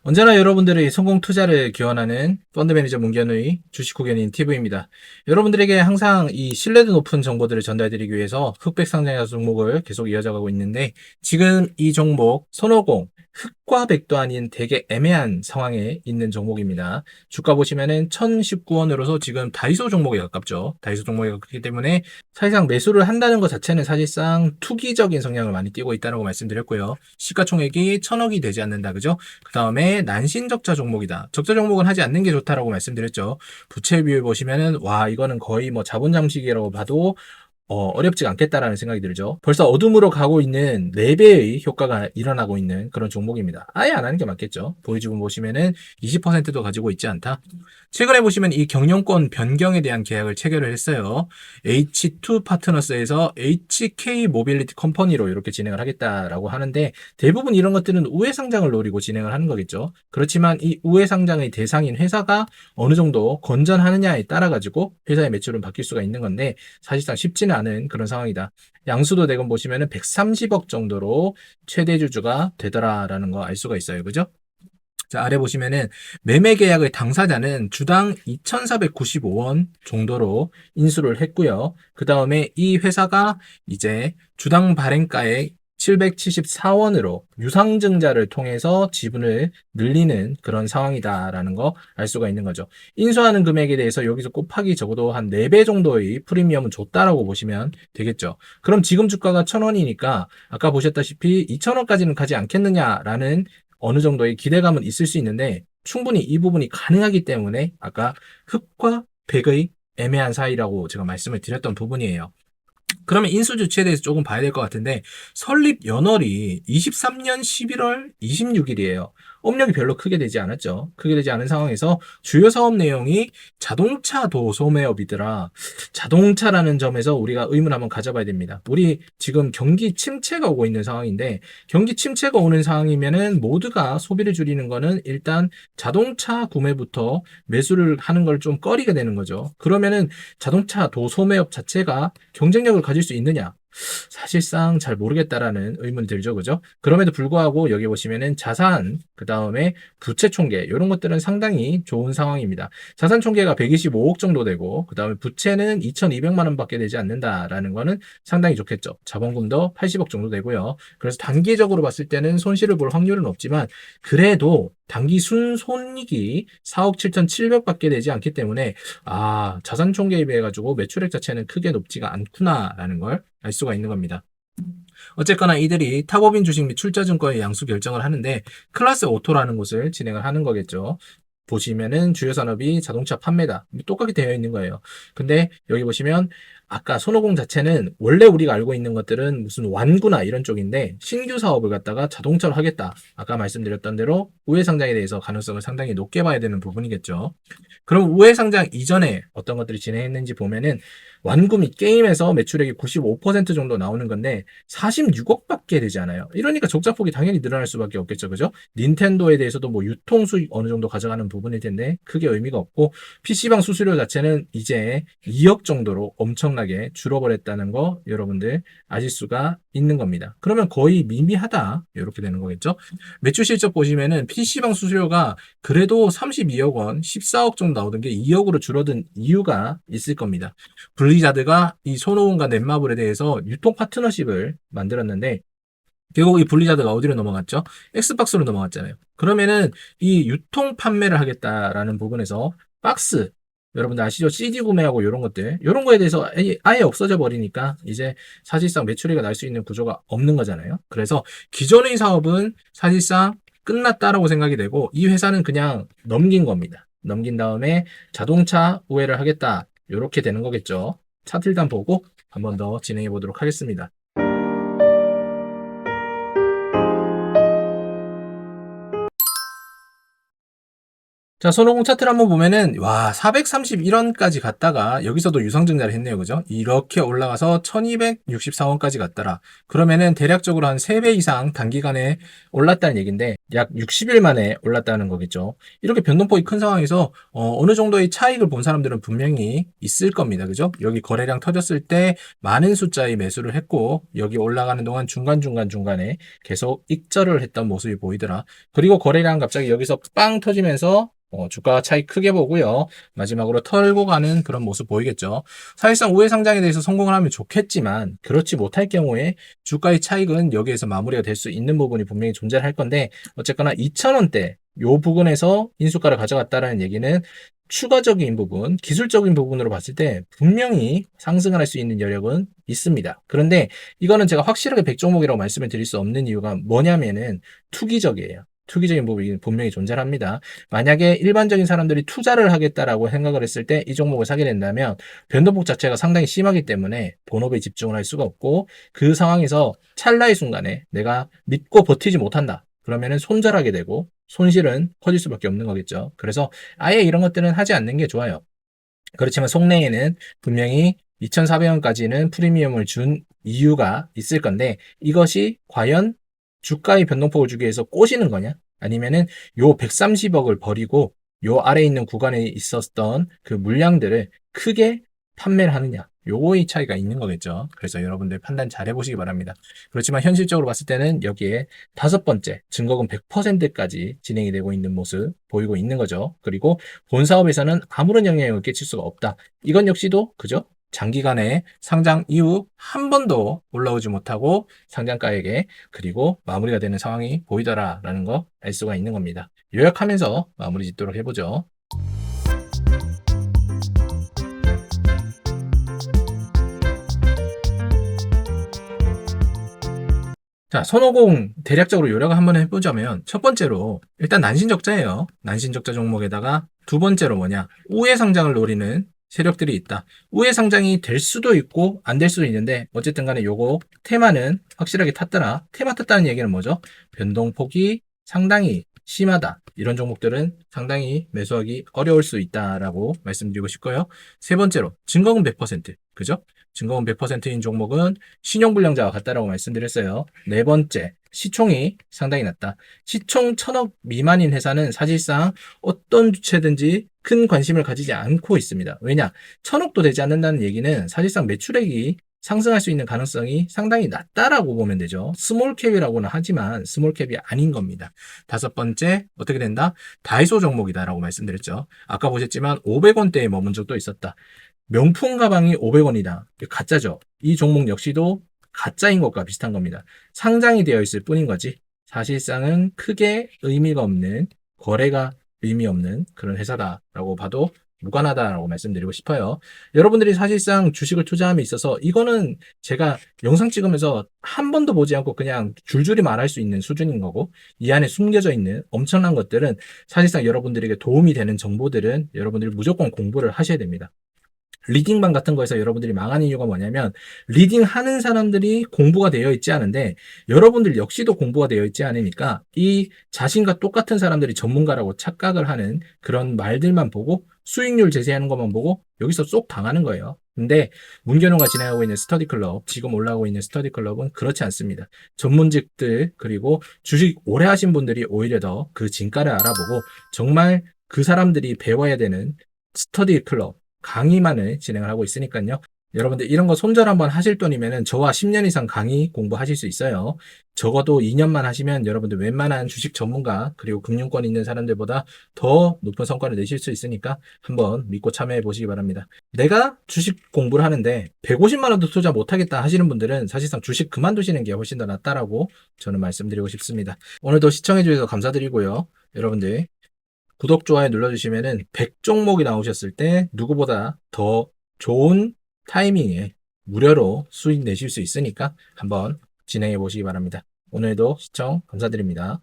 언제나 여러분들의 성공 투자를 기원하는 펀드 매니저 문견의 주식 후견인 TV입니다. 여러분들에게 항상 이 신뢰도 높은 정보들을 전달드리기 위해서 흑백 상장자 종목을 계속 이어져가고 있는데, 지금 이 종목 손오공 흑과 백도 아닌 되게 애매한 상황에 있는 종목입니다. 주가 보시면은 1019원으로서 지금 다이소 종목에 가깝죠. 다이소 종목에 가깝기 때문에 사실상 매수를 한다는 것 자체는 사실상 투기적인 성향을 많이 띠고 있다고 말씀드렸고요. 시가총액이 1000억이 되지 않는다, 그죠? 그 다음에 난신적자 종목이다. 적자 종목은 하지 않는 게 좋다라고 말씀드렸죠. 부채 비율 보시면은 와, 이거는 거의 뭐 자본장식이라고 봐도 어렵지가 않겠다라는 생각이 들죠. 벌써 어둠으로 가고 있는 4배의 효과가 일어나고 있는 그런 종목입니다. 아예 안 하는 게 맞겠죠. 보이지금 보시면은 20%도 가지고 있지 않다. 최근에 보시면 이 경영권 변경에 대한 계약을 체결을 했어요. H2 파트너스에서 HK 모빌리티 컴퍼니로 이렇게 진행을 하겠다라고 하는데, 대부분 이런 것들은 우회 상장을 노리고 진행을 하는 거겠죠. 그렇지만 이 우회 상장의 대상인 회사가 어느 정도 건전하느냐에 따라 가지고 회사의 매출은 바뀔 수가 있는 건데, 사실상 쉽지는 않은 그런 상황이다. 양수도 대금 보시면은 130억 정도로 최대 주주가 되더라라는 거 알 수가 있어요. 그죠? 자, 아래 보시면은 매매 계약의 당사자는 주당 2,495원 정도로 인수를 했고요. 그 다음에 이 회사가 이제 주당 발행가액 774원으로 유상증자를 통해서 지분을 늘리는 그런 상황이다라는 거 알 수가 있는 거죠. 인수하는 금액에 대해서 여기서 곱하기 적어도 한 4배 정도의 프리미엄은 줬다라고 보시면 되겠죠. 그럼 지금 주가가 1,000원이니까 아까 보셨다시피 2,000원까지는 가지 않겠느냐라는 어느 정도의 기대감은 있을 수 있는데, 충분히 이 부분이 가능하기 때문에 아까 흑과 백의 애매한 사이라고 제가 말씀을 드렸던 부분이에요. 그러면 인수 조치에 대해서 조금 봐야 될 것 같은데, 설립 연월이 23년 11월 26일이에요. 업력이 별로 크게 되지 않았죠. 크게 되지 않은 상황에서 주요 사업 내용이 자동차 도소매업이더라. 자동차라는 점에서 우리가 의문 한번 가져봐야 됩니다. 우리 지금 경기 침체가 오고 있는 상황인데, 경기 침체가 오는 상황이면은 모두가 소비를 줄이는 거는 일단 자동차 구매부터 매수를 하는 걸 좀 꺼리게 되는 거죠. 그러면은 자동차 도소매업 자체가 경쟁력을 가질 수 있느냐? 사실상 잘 모르겠다라는 의문이 들죠, 그죠? 그럼에도 불구하고 여기 보시면은 자산, 그 다음에 부채 총계, 이런 것들은 상당히 좋은 상황입니다. 자산 총계가 125억 정도 되고, 그 다음에 부채는 2,200만 원밖에 되지 않는다라는 거는 상당히 좋겠죠. 자본금도 80억 정도 되고요. 그래서 단기적으로 봤을 때는 손실을 볼 확률은 없지만, 그래도 단기 순손익이 4억 7,700밖에 되지 않기 때문에, 자산 총계에 비해 가지고 매출액 자체는 크게 높지가 않구나라는 걸 알 수가 있는 겁니다. 어쨌거나 이들이 탑업인 주식 및 출자증권의 양수 결정을 하는데, 클래스 오토라는 곳을 진행을 하는 거겠죠. 보시면은 주요 산업이 자동차 판매다. 똑같게 되어 있는 거예요. 근데 여기 보시면 아까 손오공 자체는 원래 우리가 알고 있는 것들은 무슨 완구나 이런 쪽인데, 신규 사업을 갖다가 자동차로 하겠다. 아까 말씀드렸던 대로 우회 상장에 대해서 가능성을 상당히 높게 봐야 되는 부분이겠죠. 그럼 우회 상장 이전에 어떤 것들이 진행했는지 보면은, 완구 및 게임에서 매출액이 95% 정도 나오는 건데 46억밖에 되지 않아요. 이러니까 적자폭이 당연히 늘어날 수밖에 없겠죠. 그죠? 닌텐도에 대해서도 뭐 유통 수익 어느 정도 가져가는 부분일 텐데 크게 의미가 없고, PC방 수수료 자체는 이제 2억 정도로 엄청나게 줄어버렸다는 거 여러분들 아실 수가 있는 겁니다. 그러면 거의 미미하다 이렇게 되는 거겠죠. 매출 실적 보시면은 PC방 수수료가 그래도 32억 원, 14억 정도 나오던 게 2억으로 줄어든 이유가 있을 겁니다. 블리자드가 이 손오공과 넷마블에 대해서 유통 파트너십을 만들었는데, 결국 이 블리자드가 어디로 넘어갔죠? 엑스박스로 넘어갔잖아요. 그러면은 이 유통 판매를 하겠다라는 부분에서 박스, 여러분들 아시죠? CD 구매하고 이런 것들, 이런 거에 대해서 아예 없어져 버리니까 이제 사실상 매출이가 날 수 있는 구조가 없는 거잖아요. 그래서 기존의 사업은 사실상 끝났다라고 생각이 되고, 이 회사는 그냥 넘긴 겁니다. 넘긴 다음에 자동차 우회를 하겠다, 이렇게 되는 거겠죠. 차트 일단 보고 한 번 더 진행해 보도록 하겠습니다. 자, 손오공 차트를 한번 보면은, 와, 431원까지 갔다가, 여기서도 유상증자를 했네요. 그죠? 이렇게 올라가서 1264원까지 갔더라. 그러면은 대략적으로 한 3배 이상 단기간에 올랐다는 얘기인데, 약 60일 만에 올랐다는 거겠죠. 이렇게 변동폭이 큰 상황에서, 어느 정도의 차익을 본 사람들은 분명히 있을 겁니다. 그죠? 여기 거래량 터졌을 때 많은 숫자의 매수를 했고, 여기 올라가는 동안 중간에 계속 익절을 했던 모습이 보이더라. 그리고 거래량 갑자기 여기서 빵 터지면서 주가 차익 크게 보고요. 마지막으로 털고 가는 그런 모습 보이겠죠. 사실상 우회 상장에 대해서 성공을 하면 좋겠지만 그렇지 못할 경우에 주가의 차익은 여기에서 마무리가 될 수 있는 부분이 분명히 존재할 건데 어쨌거나 2,000원대 요 부분에서 인수가를 가져갔다라는 얘기는 추가적인 부분, 기술적인 부분으로 봤을 때 분명히 상승을 할 수 있는 여력은 있습니다. 그런데 이거는 제가 확실하게 100종목이라고 말씀을 드릴 수 없는 이유가 뭐냐면은 투기적이에요. 투기적인 부분이 분명히 존재합니다. 만약에 일반적인 사람들이 투자를 하겠다라고 생각을 했을 때 이 종목을 사게 된다면 변동폭 자체가 상당히 심하기 때문에 본업에 집중을 할 수가 없고 그 상황에서 찰나의 순간에 내가 믿고 버티지 못한다. 그러면은 손절하게 되고 손실은 커질 수밖에 없는 거겠죠. 그래서 아예 이런 것들은 하지 않는 게 좋아요. 그렇지만 속내에는 분명히 2,400원까지는 프리미엄을 준 이유가 있을 건데 이것이 과연 주가의 변동폭을 주기 위해서 꼬시는 거냐? 아니면은 요 130억을 버리고 요 아래에 있는 구간에 있었던 그 물량들을 크게 판매를 하느냐? 요거의 차이가 있는 거겠죠. 그래서 여러분들 판단 잘 해보시기 바랍니다. 그렇지만 현실적으로 봤을 때는 여기에 다섯 번째 증거금 100%까지 진행이 되고 있는 모습 보이고 있는 거죠. 그리고 본 사업에서는 아무런 영향을 끼칠 수가 없다. 이건 역시도 그죠? 장기간에 상장 이후 한 번도 올라오지 못하고 상장가에게 그리고 마무리가 되는 상황이 보이더라라는 거 알 수가 있는 겁니다. 요약하면서 마무리 짓도록 해보죠. 자, 손오공 대략적으로 요약을 한번 해보자면 첫 번째로 일단 난신적자예요. 난신적자 종목에다가 두 번째로 뭐냐? 우회 상장을 노리는 세력들이 있다. 우회 상장이 될 수도 있고 안 될 수도 있는데 어쨌든 간에 요거 테마는 확실하게 탔더라. 테마 탔다는 얘기는 뭐죠? 변동폭이 상당히 심하다. 이런 종목들은 상당히 매수하기 어려울 수 있다라고 말씀드리고 싶고요. 세 번째로 증거금 100%. 그죠? 증거금 100%인 종목은 신용불량자와 같다라고 말씀드렸어요. 네 번째, 시총이 상당히 낮다. 시총 1,000억 미만인 회사는 사실상 어떤 주체든지 큰 관심을 가지지 않고 있습니다. 왜냐? 1,000억도 되지 않는다는 얘기는 사실상 매출액이 상승할 수 있는 가능성이 상당히 낮다라고 보면 되죠. 스몰캡이라고는 하지만 스몰캡이 아닌 겁니다. 다섯 번째, 어떻게 된다? 다이소 종목이다라고 말씀드렸죠. 아까 보셨지만 500원대에 머문 적도 있었다. 명품 가방이 500원이다. 가짜죠. 이 종목 역시도 가짜인 것과 비슷한 겁니다. 상장이 되어 있을 뿐인 거지. 사실상은 크게 의미가 없는, 거래가 의미 없는 그런 회사다라고 봐도 무관하다라고 말씀드리고 싶어요. 여러분들이 사실상 주식을 투자함에 있어서 이거는 제가 영상 찍으면서 한 번도 보지 않고 그냥 줄줄이 말할 수 있는 수준인 거고 이 안에 숨겨져 있는 엄청난 것들은 사실상 여러분들에게 도움이 되는 정보들은 여러분들이 무조건 공부를 하셔야 됩니다. 리딩방 같은 거에서 여러분들이 망하는 이유가 뭐냐면 리딩 하는 사람들이 공부가 되어 있지 않은데 여러분들 역시도 공부가 되어 있지 않으니까 이 자신과 똑같은 사람들이 전문가라고 착각을 하는 그런 말들만 보고 수익률 제시하는 것만 보고 여기서 쏙 당하는 거예요. 근데 문견호가 진행하고 있는 스터디 클럽, 지금 올라오고 있는 스터디 클럽은 그렇지 않습니다. 전문직들 그리고 주식 오래 하신 분들이 오히려 더 그 진가를 알아보고 정말 그 사람들이 배워야 되는 스터디 클럽 강의만을 진행을 하고 있으니까요. 여러분들 이런 거 손절 한번 하실 돈이면은 저와 10년 이상 강의 공부하실 수 있어요. 적어도 2년만 하시면 여러분들 웬만한 주식 전문가 그리고 금융권 있는 사람들보다 더 높은 성과를 내실 수 있으니까 한번 믿고 참여해 보시기 바랍니다. 내가 주식 공부를 하는데 150만 원도 투자 못하겠다 하시는 분들은 사실상 주식 그만두시는 게 훨씬 더 낫다라고 저는 말씀드리고 싶습니다. 오늘도 시청해 주셔서 감사드리고요. 여러분들 구독, 좋아요 눌러주시면은 100종목이 나오셨을 때 누구보다 더 좋은 타이밍에 무료로 수익 내실 수 있으니까 한번 진행해 보시기 바랍니다. 오늘도 시청 감사드립니다.